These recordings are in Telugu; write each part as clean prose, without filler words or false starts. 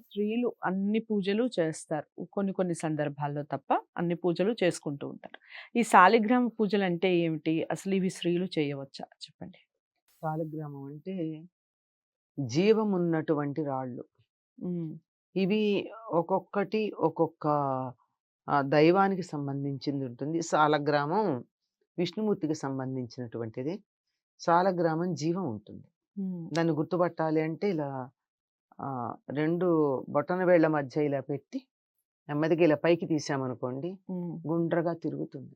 స్త్రీలు అన్ని పూజలు చేస్తారు. కొన్ని కొన్ని సందర్భాల్లో తప్ప అన్ని పూజలు చేసుకుంటూ ఉంటారు. ఈ శాలిగ్రామ పూజలంటే ఏమిటి? అసలు ఇవి స్త్రీలు చేయవచ్చా? చెప్పండి. సాలగ్రామం అంటే జీవమున్నటువంటి రాళ్ళు. హ్మ్. ఇవి ఒక్కొక్కటి ఒక్కొక్క దైవానికి సంబంధించింది ఉంటుంది. సాలగ్రామం విష్ణుమూర్తికి సంబంధించినటువంటిది. సాలగ్రామం జీవం ఉంటుంది. హ్మ్. దాన్ని గుర్తుపట్టాలి అంటే ఇలా 2 బొటన వేళ్ళ మధ్య ఇలా పెట్టి నెమ్మదిగా ఇలా పైకి తీసామనుకోండి హ్మ్. గుండ్రగా తిరుగుతుంది.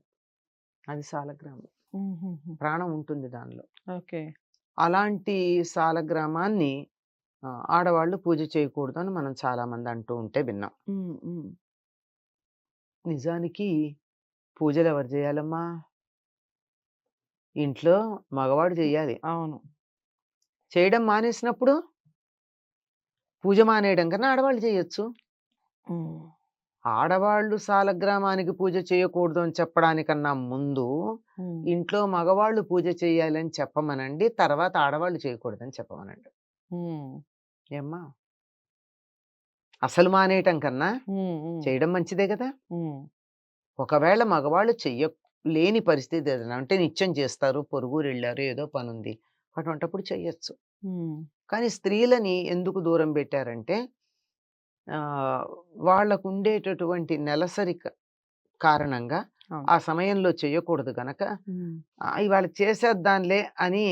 అది సాలగ్రామం. హుహుహు. ప్రాణం ఉంటుంది దానిలో. ఓకే. అలాంటి సాలగ్రామాన్ని ఆడవాళ్ళు పూజ చేయకూడదని మనం చాలామంది అంటూ ఉంటే విన్నాం. హ్మ్. హ్మ్. నిజానికి పూజలెవరు జేయాలమ్మా? ఇంట్లో మగవాడు చెయ్యాలి. అవును. చేయడం మానేసినప్పుడు పూజ మానేయడం కన్నా ఆడవాళ్ళు చేయొచ్చు. హ్మ్. ఆడవాళ్ళు సాలగ్రామానికి పూజ చేయకూడదు అని చెప్పడానికన్నా ముందు, హ్మ్. ఇంట్లో మగవాళ్ళు పూజ చేయాలని చెప్పమనండి. తర్వాత ఆడవాళ్ళు చేయకూడదని చెప్పమనండి. హ్మ్. ఏమ్మా? అసలు మానేయటం కన్నా హ్మ్. హ్మ్. చేయడం మంచిదే గదా! హ్మ్. ఒకవేళ మగవాళ్ళు లేని పరిస్థితి ఏదైనా అంటే నిత్యం చేస్తారు, పొరుగురెళ్లారు, ఏదో పనుంది. అటువంటప్పుడు చెయ్యొచ్చు. హ్మ్. కానీ స్త్రీలని ఎందుకు దూరం పెట్టారంటే ఆహ్, వాళ్ళకుండేటటువంటి నెలసరి కారణంగా అవును. ఆ సమయంలో చేయకూడదు గనక హ్మ్. ఇవాళ చేసేద్దాంలే అని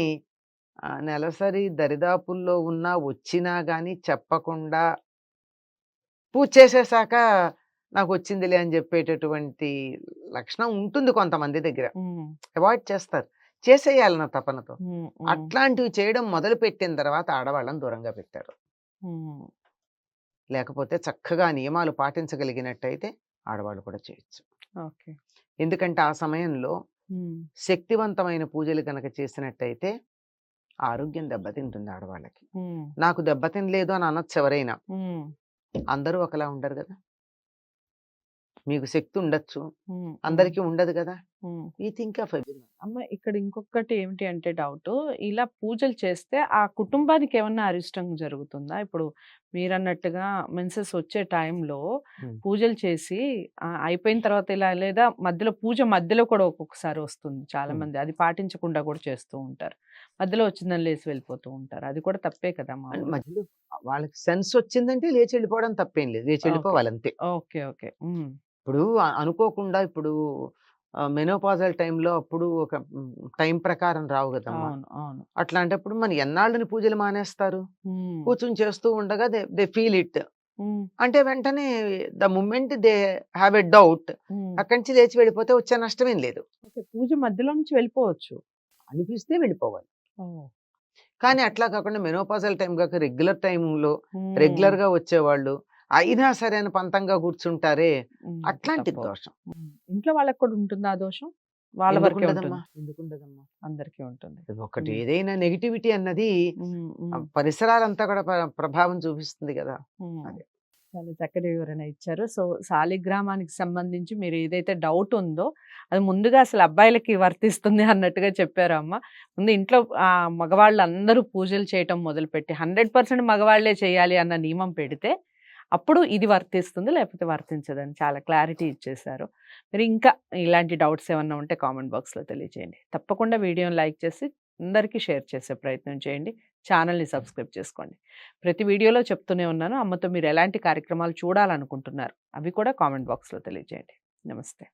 నెలసరి దరిదాపుల్లో ఉన్నా, వచ్చినా గాని చెప్పకుండా పూజ చేసేసాక నాకొచ్చిందిలే అని జెప్పేటటువంటి లక్షణం ఉంటుంది కొంతమంది దగ్గర. హ్మ్. అవాయిడ్ చేస్తారు. చేసేయాలన్న తపనతో. హ్మ్. హ్మ్. అట్లాంటివి చేయడం మొదలుపెట్టిన తర్వాత ఆడవాళ్ళని దూరంగా పెట్టారు. హ్మ్. లేకపోతే చక్కగా నియమాలు పాటించగలిగినట్టయితే ఆడవాళ్ళు కూడా చేయొచ్చు. ఓకే. ఎందుకంటే ఆ సమయంలో హ్మ్. శక్తివంతమైన పూజలు గనక చేసినట్టయితే ఆరోగ్యం దెబ్బతింటుంది ఆడవాళ్ళకి. హ్మ్. నాకు దెబ్బతినలేదు అని అనొచ్చు ఎవరైనా. హ్మ్. అందరూ ఒకలా ఉండరు గదా! మీకు శక్తి ఉండొచ్చు. హ్మ్. హ్మ్. అందరికీ ఉండదు గదా! హ్మ్. ఈ థింక్ ఆఫ్ ఎవ్రీవన్. అమ్మ ఇక్కడ ఇంకొకటి ఏమిటి అంటే డౌటు. ఇలా పూజలు చేస్తే ఆ కుటుంబానికి ఏమన్నా అరిష్టం జరుగుతుందా? ఇప్పుడు మీరన్నట్టుగా మెన్సెస్ వచ్చే టైంలో హ్మ్. పూజలు చేసి అయిపోయిన తర్వాత ఇలా లేదా మధ్యలో పూజ మధ్యలో కూడా ఒక్కొక్కసారి వస్తుంది హ్మ్. చాలామంది. అది పాటించకుండా కూడా చేస్తూ ఉంటారు. మధ్యలో వచ్చిందని లేసి వెళ్ళిపోతూ ఉంటారు. అది కూడా తప్పే కదా అండ్ మామూలుగా. మధ్యలో వాళ్ళకి సెన్స్ వచ్చిందంటే లేచి ఎళ్ళిపోవడం తప్పేం లేదు. లేచి ఓకే. ఎళ్ళిపోవాలంతే. ఓకే. ఓకే. హ్మ్. ఇప్పుడు అనుకోకుండా ఇప్పుడు మెనోపాజల్ టైమ్‌లో అప్పుడు ఒక టైం ప్రకారం రావు గదమ్మా! అవును. అవును. అట్లాంటప్పుడు మరి ఎన్నాళ్ళని పూజలు మానేస్తారు? హ్మ్. కూర్చొని చేస్తూ ఉండగా దే దే ఫీల్ ఇట్. హ్మ్. అంటే వెంటనే the moment they have a doubt హ్మ్. అక్కడి నుంచి లేచి వెళ్ళిపోతే వచ్చే నష్టమేం లేదు. ఓకే. పూజ మధ్యలో నుంచి వెళ్ళిపోవచ్చు. అనిపిస్తే వెళ్ళిపోవాలి. ఓహ్! కానీ ఓకే. అట్లా కాకుండా మెనోపాజల్ టైమ్ గాక రెగ్యులర్ టైమ్‌లో హ్మ్. రెగ్యులర్‌గా వచ్చేవాళ్ళు అయినా సరే అని పంతంగా కూర్చుంటారే అది అట్లాంటిది తప్పు. దోషం. హ్మ్. ఇంట్లో వాళ్ళకి కూడా ఉంటుందా ఆ దోషం? వాళ్ళ వరకే ఎందుకుండదమ్మా? ఉంటుంది. ఎందుకుండదమ్మా? అందరికీ ఉంటుంది. ఒకటి హ్మ్. ఏదైనా నెగటివిటీ అన్నది హ్మ్. హ్మ్. పరిసరాలంతా కూడా ప్రభావం చూపిస్తుంది గదా! హ్మ్. అది. చాలా చక్కటి వివరణ ఇచ్చారు. సో, శాలిగ్రామానికి సంబంధించి మీరు ఏదైతే డౌట్ ఉందో, అది ముందుగా అసలు అబ్బాయిలకి వర్తిస్తుంది అన్నట్టుగా చెప్పారు అమ్మ. ముందు ఇంట్లో మగవాళ్ళందరూ పూజలు చేయటం మొదలుపెట్టి 100% మగవాళ్ళే చేయాలి అన్న నియమం పెడితే, అప్పుడు ఇది వర్తిస్తుంది, లేకపోతే వర్తించదని చాలా క్లారిటీ ఇచ్చేశారు. మీరు ఇంకా ఇలాంటి డౌట్స్ ఏమన్నా ఉంటే కామెంట్ బాక్స్‌లో తెలియజేయండి. తప్పకుండా వీడియోని లైక్ చేసి అందరికీ షేర్ చేసే ప్రయత్నం చేయండి. ఛానెల్‌ని సబ్స్క్రైబ్ చేసుకోండి. ప్రతి వీడియోలో చెప్తూనే ఉన్నాను. అమ్మతో మీరు ఎలాంటి కార్యక్రమాలు చూడాలనుకుంటున్నారు? అవి కూడా కామెంట్ బాక్స్‌లో తెలియజేయండి. నమస్తే.